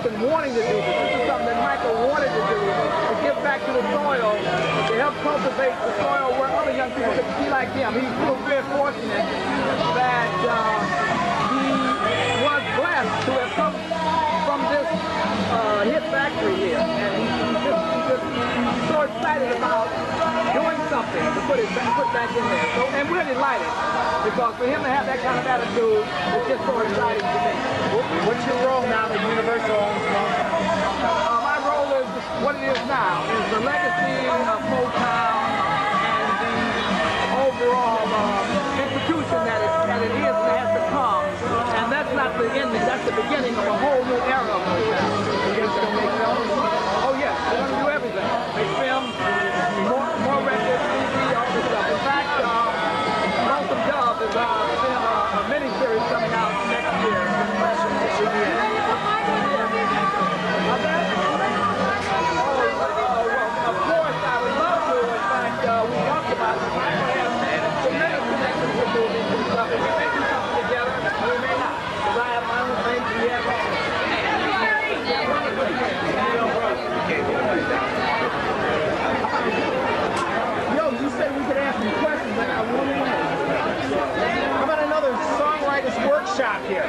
been wanting to do this. This is something that Michael wanted to do, to give back to the soil, to help cultivate the soil where other young people could be like him. He feels very fortunate that he was blessed to have come from this hit factory here. And he's so excited about doing something to put back in there. So, and we're delighted, because for him to have that kind of attitude is just so exciting to me. What's your role now that Universal owns Motown? My role is what it is now, is the legacy of Motown and the overall institution that it is and has become. And that's not the ending, that's the beginning of a whole new era of Motown. We're going to make films. Oh yes, we're going to do everything. Make films, more records, TV, all this stuff. In fact, Lonesome Dove is a miniseries coming out next year. Of course, I would love to. In fact, we talked about it. I have tremendous connections with movies and stuff, and we may do something together, or we may not, because I have my own things, and we have our own. Yo, you said we could ask some questions. I got one more. How about another songwriters workshop here?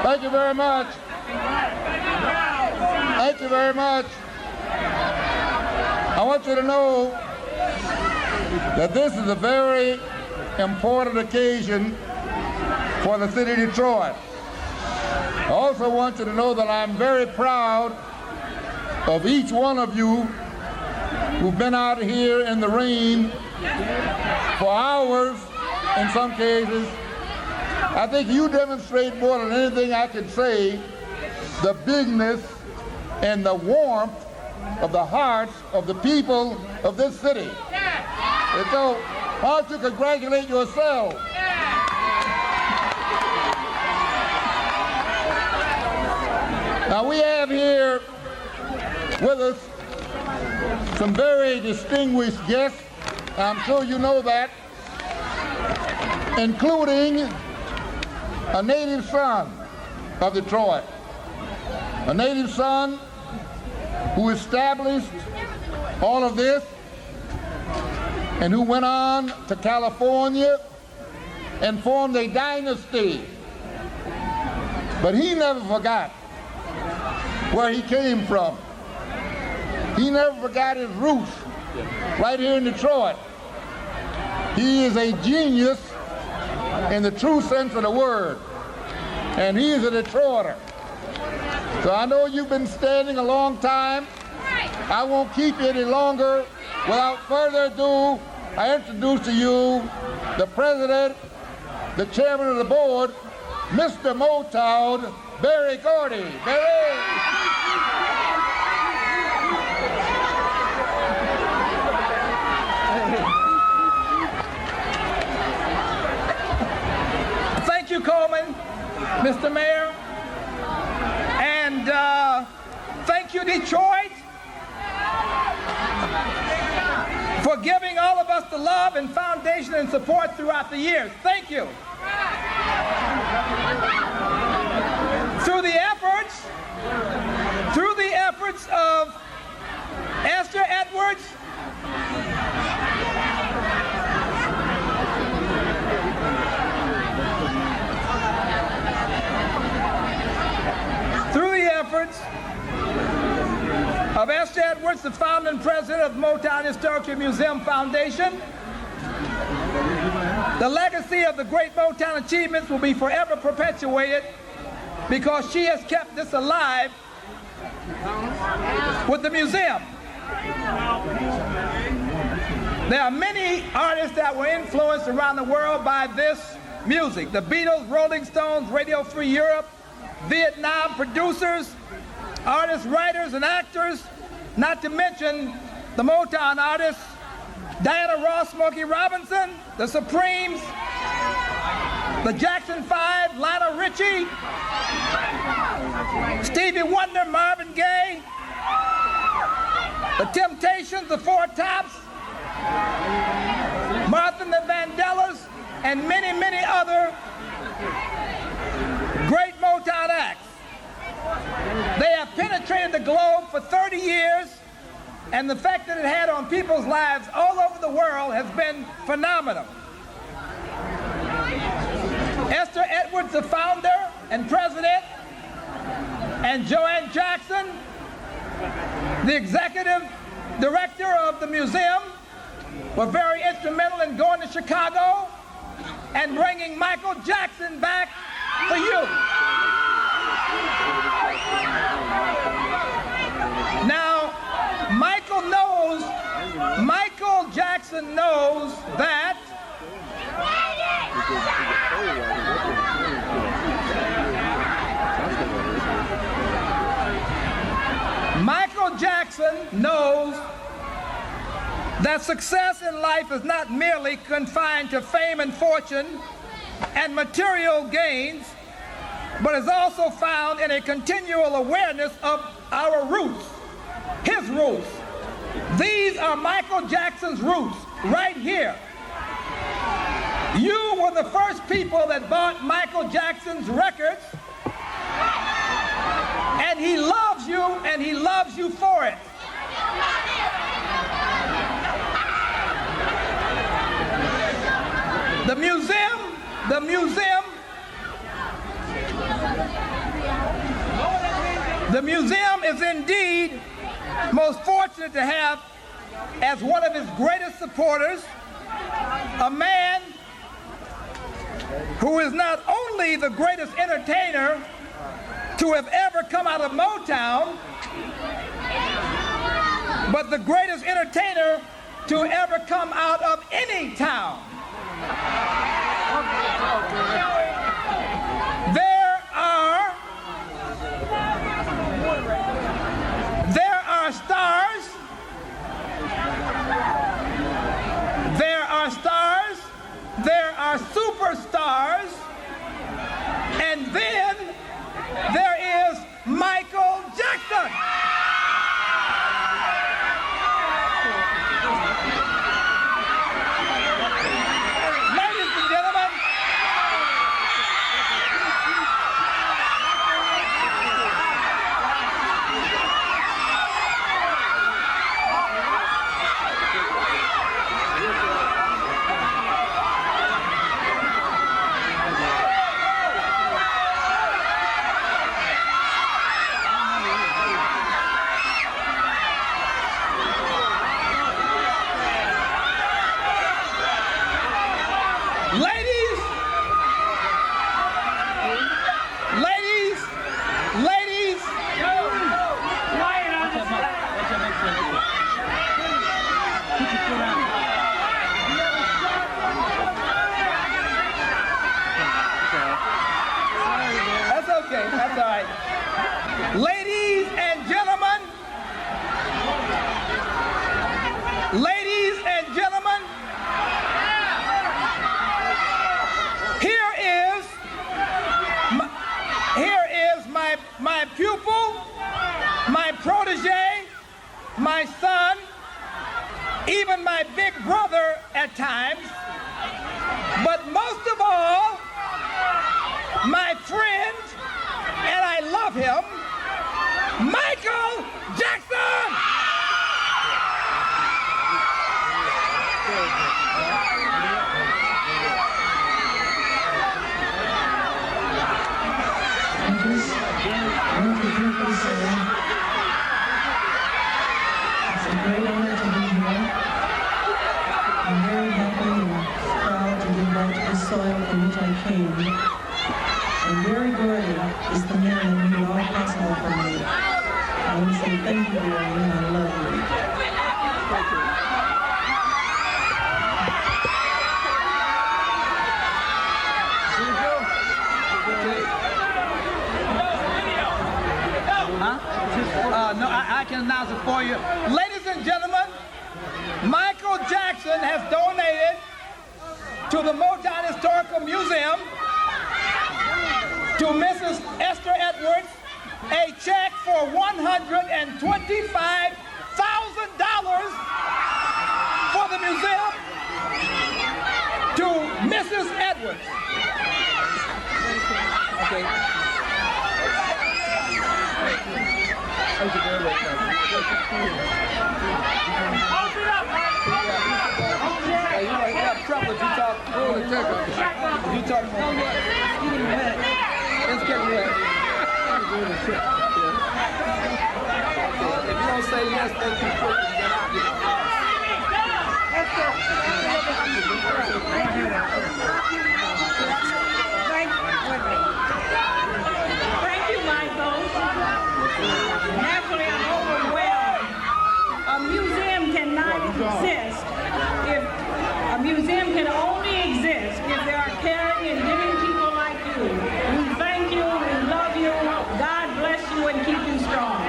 Thank you very much. Thank you very much. I want you to know that this is a very important occasion for the city of Detroit. I also want you to know that I'm very proud of each one of you who've been out here in the rain for hours in some cases. I think you demonstrate more than anything I can say the bigness and the warmth of the hearts of the people of this city. And so, why don't you congratulate yourselves? Now we have here with us some very distinguished guests, I'm sure you know that, including a native son of Detroit, a native son who established all of this and who went on to California and formed a dynasty. But he never forgot where he came from. He never forgot his roots right here in Detroit. He is a genius in the true sense of the word, and he is a Detroiter. So I know you've been standing a long time. I won't keep you any longer. Without further ado, I introduce to you the president, the chairman of the board, Mr. Motown, Berry Gordy. Berry! Thank you, Coleman, Mr. Mayor, and thank you, Detroit, for giving all of us the love and foundation and support throughout the years. Thank you. Through the efforts of Esther Edwards, of Esther Edwards, the founder and president of Motown Historical Museum Foundation, The legacy of the great Motown achievements will be forever perpetuated because she has kept this alive with the museum. There are many artists that were influenced around the world by this music. The Beatles, Rolling Stones, Radio Free Europe, Vietnam producers, artists, writers, and actors, not to mention the Motown artists, Diana Ross, Smokey Robinson, the Supremes, the Jackson 5, Lionel Richie, Stevie Wonder, Marvin Gaye, the Temptations, the Four Tops, Martha and the Vandellas, and many, many other great Motown acts. They have penetrated the globe for 30 years, and the effect that it had on people's lives all over the world has been phenomenal. Esther Edwards, the founder and president, and Joanne Jackson, the executive director of the museum, were very instrumental in going to Chicago and bringing Michael Jackson back for you. Now, Michael Jackson knows that Michael Jackson knows that success in life is not merely confined to fame and fortune and material gains, but is also found in a continual awareness of our roots, his roots. These are Michael Jackson's roots, right here. You were the first people that bought Michael Jackson's records, and he loves you, and he loves you for it. The museum is indeed most fortunate to have as one of his greatest supporters a man who is not only the greatest entertainer to have ever come out of Motown, but the greatest entertainer to ever come out of any town. There are stars. There are superstars. And then there is Michael Jackson. Ladies and gentlemen, soil from which I came. And Barry Gordy is the man who made all possible for me. I want to say thank you, Barry, and I love you. No, I can announce it for you. Ladies and gentlemen, Michael Jackson has donated to the Motown Historical Museum to Mrs. Esther Edwards a check for $125,000 for the museum to Mrs. Edwards. Okay. Open up! You might have trouble if you talk. You talk more. It's getting wet. If you don't say yes, then you put it Thank you, Michael. Naturally, I'm overwhelmed. A museum cannot exist if a museum can only exist if there are caring and giving people like you. We thank you, we love you, God bless you and keep you strong.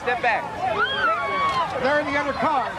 Step back. They're in the other car.